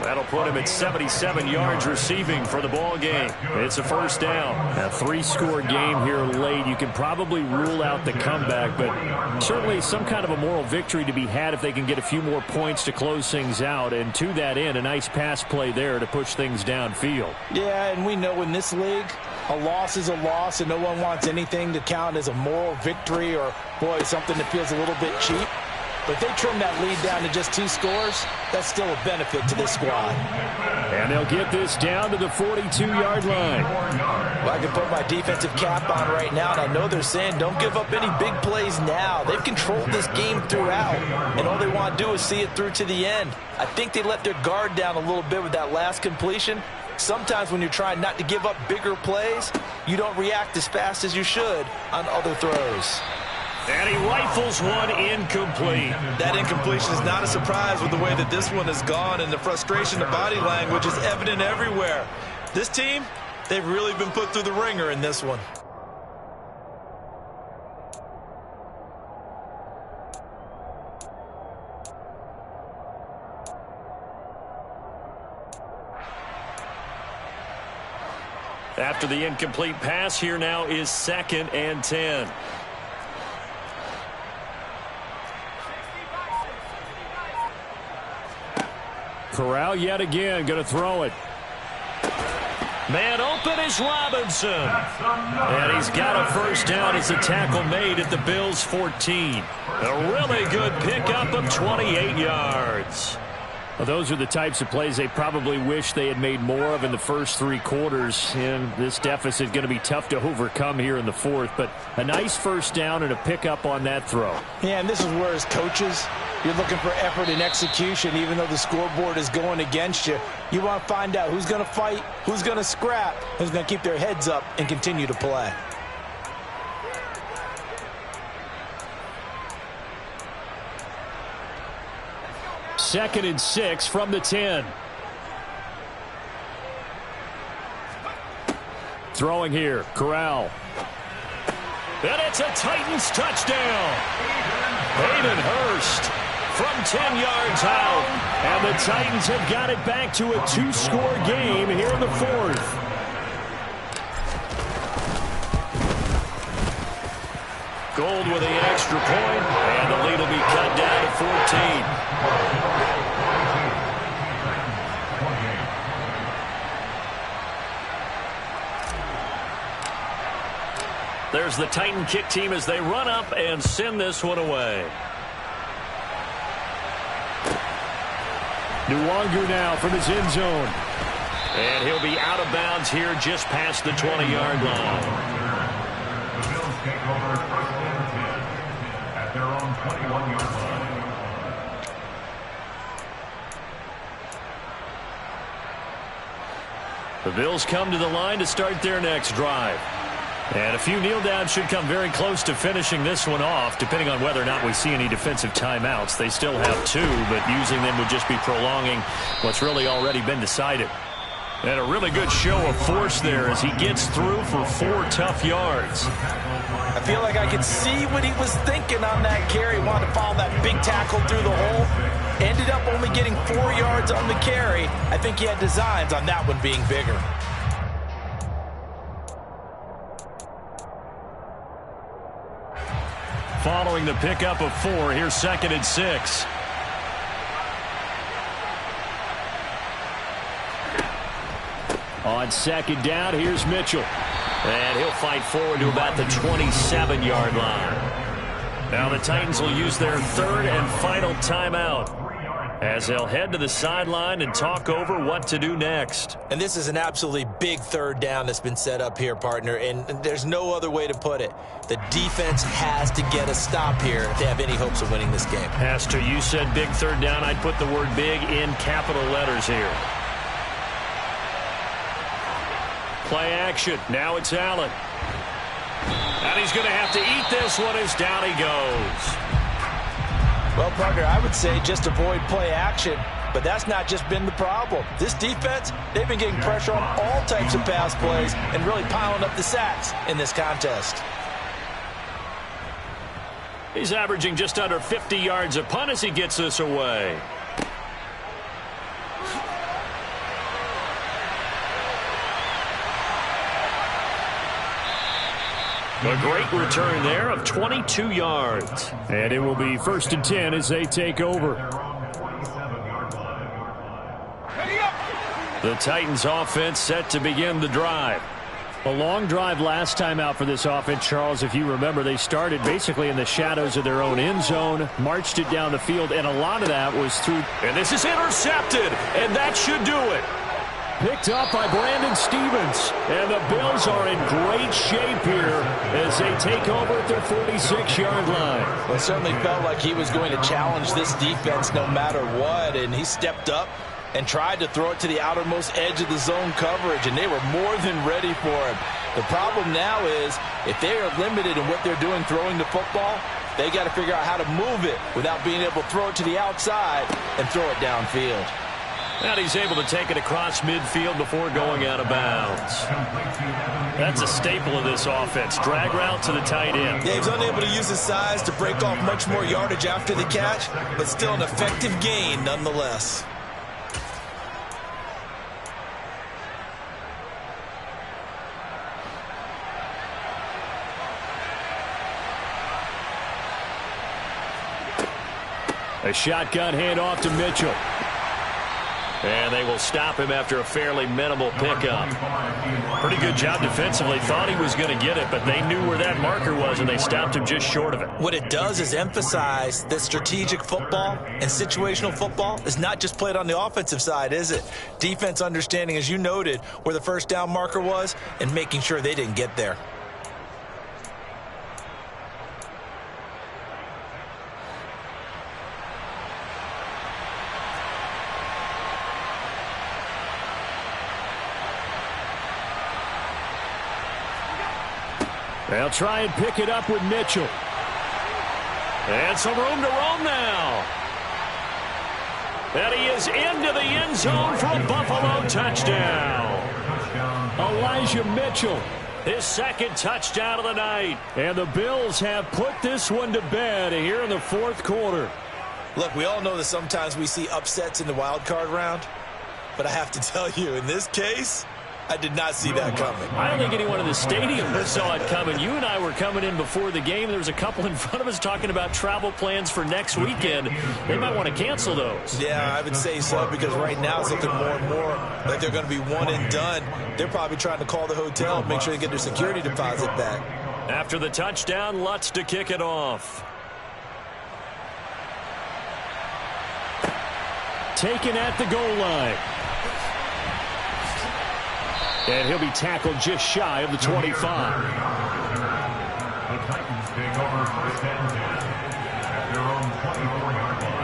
[SPEAKER 1] That'll put him at 77 yards receiving for the ball game. It's a 1st down.
[SPEAKER 3] A 3-score game here late. You can probably rule out the comeback, but certainly some kind of a moral victory to be had if they can get a few more points to close things out. And to that end, a nice pass play there to push things downfield.
[SPEAKER 2] Yeah, and we know in this league, a loss is a loss, and no one wants anything to count as a moral victory or, boy, something that feels a little bit cheap. But if they trim that lead down to just 2 scores, that's still a benefit to this squad.
[SPEAKER 3] And they'll get this down to the 42-yard line.
[SPEAKER 2] Well, I can put my defensive cap on right now, and I know they're saying don't give up any big plays now. They've controlled this game throughout, and all they want to do is see it through to the end. I think they let their guard down a little bit with that last completion. Sometimes when you're trying not to give up bigger plays, you don't react as fast as you should on other throws.
[SPEAKER 1] And he rifles one incomplete.
[SPEAKER 4] That incompletion is not a surprise with the way that this one has gone, and the frustration, the body language is evident everywhere. This team, they've really been put through the ringer in this one.
[SPEAKER 1] After the incomplete pass, here now is 2nd and 10.
[SPEAKER 3] Corral yet again going to throw it.
[SPEAKER 1] Man open is Robinson. And he's got a 1st down as the tackle made at the Bills' 14. A really good pickup of 28 yards.
[SPEAKER 3] Well, those are the types of plays they probably wish they had made more of in the first 3 quarters. And this deficit is going to be tough to overcome here in the 4th. But a nice 1st down and a pickup on that throw.
[SPEAKER 2] Yeah, and this is where as coaches, you're looking for effort and execution, even though the scoreboard is going against you. You want to find out who's going to fight, who's going to scrap, who's going to keep their heads up and continue to play.
[SPEAKER 3] 2nd and 6 from the 10. Throwing here, Corral.
[SPEAKER 1] And it's a Titans touchdown. Hayden Hurst from 10 yards out.
[SPEAKER 3] And the Titans have got it back to a 2-score game here in the 4th.
[SPEAKER 1] Gold with the extra point, and the lead will be cut down to 14. There's the Titan kick team as they run up and send this one away.
[SPEAKER 3] Nwangu now from his end zone.
[SPEAKER 1] And he'll be out of bounds here just past the 20-yard line.
[SPEAKER 5] The Bills take over 1st and 10 at their own 21-yard line.
[SPEAKER 1] The Bills come to the line to start their next drive. And a few kneel downs should come very close to finishing this one off, depending on whether or not we see any defensive timeouts. They still have 2, but using them would just be prolonging what's really already been decided. And a really good show of force there as he gets through for 4 tough yards.
[SPEAKER 2] I feel like I could see what he was thinking on that carry. Wanted to follow that big tackle through the hole. Ended up only getting 4 yards on the carry. I think he had designs on that one being bigger.
[SPEAKER 1] Following the pickup of 4, here's 2nd and 6.
[SPEAKER 3] On 2nd down, here's Mitchell.
[SPEAKER 1] And he'll fight forward to about the 27-yard line. Now the Titans will use their 3rd and final timeout as they'll head to the sideline and talk over what to do next.
[SPEAKER 2] And this is an absolutely big 3rd down that's been set up here, partner, and there's no other way to put it. The defense has to get a stop here if they have any hopes of winning this game.
[SPEAKER 1] Pastor, you said big 3rd down. I'd put the word big in capital letters here. Play action. Now it's Allen. And he's going to have to eat this one as down he goes.
[SPEAKER 2] Well, partner, I would say just avoid play action, but that's not just been the problem. This defense, they've been getting pressure on all types of pass plays and really piling up the sacks in this contest.
[SPEAKER 1] He's averaging just under 50 yards a punt as he gets this away. A great return there of 22 yards.
[SPEAKER 3] And it will be 1st and 10 as they take over.
[SPEAKER 1] The Titans offense set to begin the drive.
[SPEAKER 3] A long drive last time out for this offense, Charles. If you remember, they started basically in the shadows of their own end zone, marched it down the field, and a lot of that was through.
[SPEAKER 1] And this is intercepted, and that should do it.
[SPEAKER 3] Picked up by Brandon Stevens. And the Bills are in great shape here as they take over at their 46-yard line.
[SPEAKER 2] Well, it certainly felt like he was going to challenge this defense no matter what, and he stepped up and tried to throw it to the outermost edge of the zone coverage, and they were more than ready for him. The problem now is if they are limited in what they're doing throwing the football, they got to figure out how to move it without being able to throw it to the outside and throw it downfield.
[SPEAKER 1] And he's able to take it across midfield before going out of bounds. That's a staple of this offense. Drag route to the tight end.
[SPEAKER 4] Yeah, he's unable to use his size to break off much more yardage after the catch, but still an effective gain nonetheless.
[SPEAKER 3] A shotgun handoff to Mitchell.
[SPEAKER 1] And they will stop him after a fairly minimal pickup. Pretty good job defensively. Thought he was going to get it, but they knew where that marker was, and they stopped him just short of it.
[SPEAKER 2] What it does is emphasize that strategic football and situational football is not just played on the offensive side, is it? Defense understanding, as you noted, where the first down marker was and making sure they didn't get there.
[SPEAKER 3] They'll try and pick it up with Mitchell.
[SPEAKER 1] And some room to roam now. And he is into the end zone for a Buffalo touchdown.
[SPEAKER 3] Elijah Mitchell.
[SPEAKER 1] His second touchdown of the night.
[SPEAKER 3] And the Bills have put this one to bed here in the fourth quarter.
[SPEAKER 2] Look, we all know that sometimes we see upsets in the wild card round. But I have to tell you, in this case, I did not see that coming.
[SPEAKER 3] I don't think anyone in the stadium saw it coming. You and I were coming in before the game. There was a couple in front of us talking about travel plans for next weekend. They might want to cancel those.
[SPEAKER 2] Yeah, I would say so, because right now it's looking more and more like they're going to be one and done. They're probably trying to call the hotel, make sure they get their security deposit back.
[SPEAKER 1] After the touchdown, Lutz to kick it off.
[SPEAKER 3] Taken at the goal line. And he'll be tackled just shy of the 25.
[SPEAKER 5] The Titans take over first and 10 at their own 24-yard line.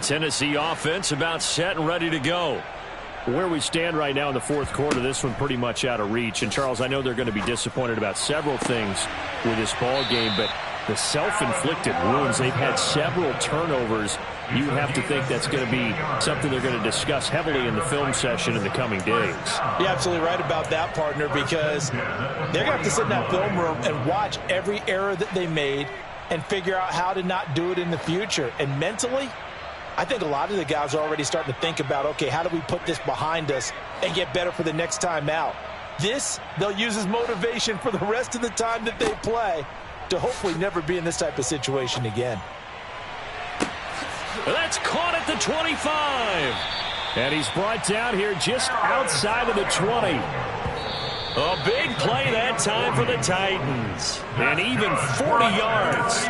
[SPEAKER 3] Tennessee offense about set and ready to go. Where we stand right now in the fourth quarter, this one pretty much out of reach. And, Charles, I know they're going to be disappointed about several things with this ball game, but the self-inflicted wounds, they've had several turnovers. You have to think that's going to be something they're going to discuss heavily in the film session in the coming days.
[SPEAKER 2] You're absolutely right about that, partner, because they're going to have to sit in that film room and watch every error that they made and figure out how to not do it in the future. And mentally, I think a lot of the guys are already starting to think about, okay, how do we put this behind us and get better for the next time out? This, they'll use as motivation for the rest of the time that they play to hopefully never be in this type of situation again.
[SPEAKER 3] That's caught at the 25. And he's brought down here just outside of the 20.
[SPEAKER 1] A big play that time for the Titans. And even 40 yards.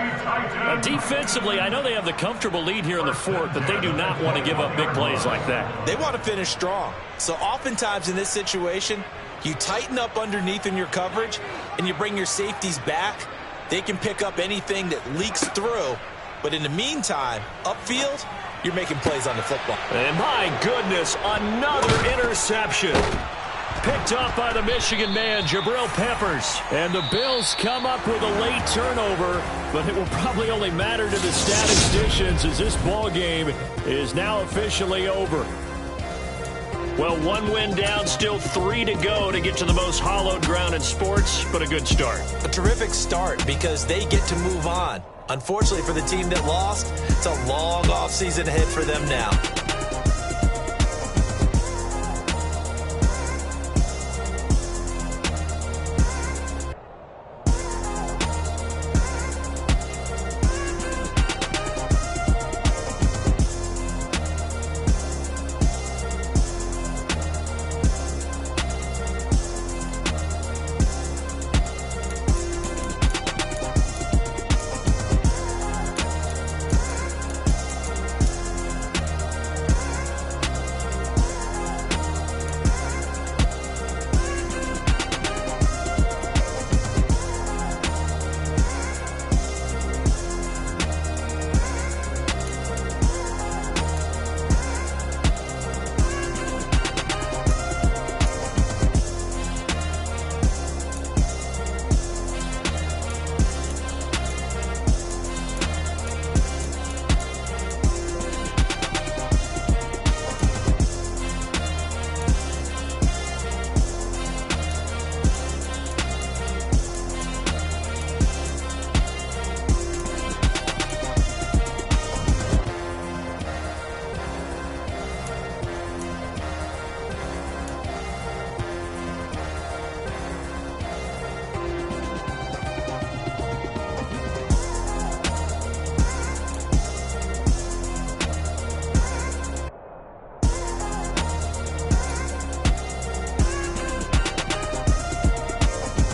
[SPEAKER 1] Defensively, I know they have the comfortable lead here in the fourth, but they do not want to give up big plays like that.
[SPEAKER 2] They want to finish strong. So oftentimes in this situation, you tighten up underneath in your coverage and you bring your safeties back. They can pick up anything that leaks through. But in the meantime, upfield, you're making plays on the football.
[SPEAKER 1] And my goodness, another interception. Picked up by the Michigan man, Jabril Peppers.
[SPEAKER 3] And the Bills come up with a late turnover, but it will probably only matter to the statisticians as this ball game is now officially over.
[SPEAKER 1] Well, one win down, still 3 to go to get to the most hallowed ground in sports, but a good start.
[SPEAKER 2] A terrific start because they get to move on. Unfortunately for the team that lost, it's a long offseason ahead for them now.